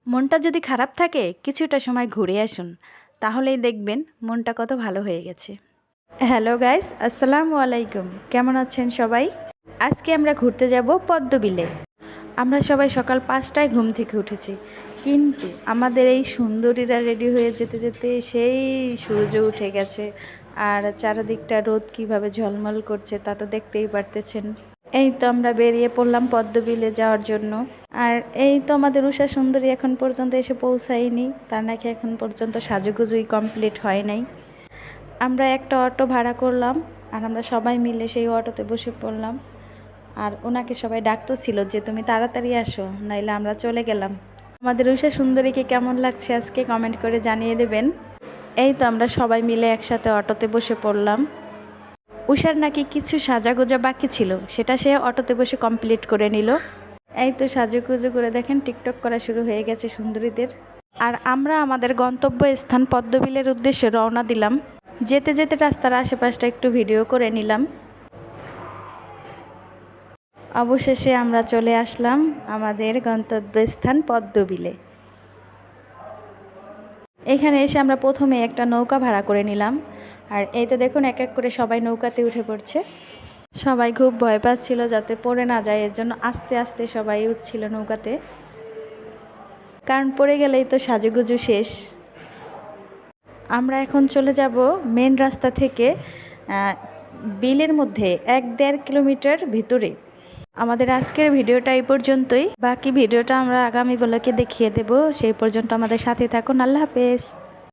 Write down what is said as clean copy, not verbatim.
মনটা যদি খারাপ থাকে কিছুটা সময় ঘুরে আসুন, তাহলেই দেখবেন মনটা কত ভালো হয়ে গেছে। হ্যালো গাইস, আসসালামু আলাইকুম। কেমন আছেন সবাই? আজকে আমরা ঘুরতে যাব পদ্মবিলে। আমরা সবাই সকাল 5টায় ঘুম থেকে উঠেছি, কিন্তু আমাদের এই সুন্দরীরা রেডি হয়ে যেতে যেতে সেই সূর্য উঠে গেছে। আর চারিদিকটা রোদ কিভাবে ঝলমল করছে তা তো দেখতেই পারতেছেন। এই তো আমরা বেরিয়ে পড়লাম পদ্মবিলে যাওয়ার জন্য। আর এই তো আমাদের উষা সুন্দরী এখন পর্যন্ত এসে পৌঁছায়নি, তার নাকি এখন পর্যন্ত সাজুগুজুই কমপ্লিট হয় নাই। আমরা একটা অটো ভাড়া করলাম আর আমরা সবাই মিলে সেই অটোতে বসে পড়লাম। আর ওনাকে সবাই ডাকতেছিল যে তুমি তাড়াতাড়ি আসো, নাইলে আমরা চলে গেলাম। আমাদের উষা সুন্দরীকে কেমন লাগছে আজকে কমেন্ট করে জানিয়ে দেবেন। এই তো আমরা সবাই মিলে একসাথে অটোতে বসে পড়লাম। উষার নাকি কিছু সাজাগোজা বাকি ছিল, সেটা সে অটোতে বসে কমপ্লিট করে নিল। এই তো সাজুগুজু করে দেখেন টিকটক করা শুরু হয়ে গেছে সুন্দরীদের। আর আমরা আমাদের গন্তব্য স্থান পদ্মবিলের উদ্দেশ্যে রওনা দিলাম। যেতে যেতে রাস্তার আশেপাশটা একটু ভিডিও করে নিলাম। অবশেষে আমরা চলে আসলাম আমাদের গন্তব্যস্থান পদ্মবিলে। এখানে এসে আমরা প্রথমে একটা নৌকা ভাড়া করে নিলাম। আর এই তো দেখুন এক এক করে সবাই নৌকাতে উঠে পড়ছে। সবাই খুব ভয় পাচ্ছিল যাতে পড়ে না যায়, এর জন্য আস্তে আস্তে সবাই উঠছিল নৌকাতে, কারণ পড়ে গেলেই তো সাজুগুজু শেষ। আমরা এখন চলে যাব মেন রাস্তা থেকে বিলের মধ্যে 1-1.5 কিলোমিটার ভিতরে। আমাদের আজকের ভিডিওটা এই পর্যন্তই, বাকি ভিডিওটা আমরা আগামী ব্লগে দেখিয়ে দেব। সেই পর্যন্ত আমাদের সাথে থাকুন। আল্লাহ হাফেজ।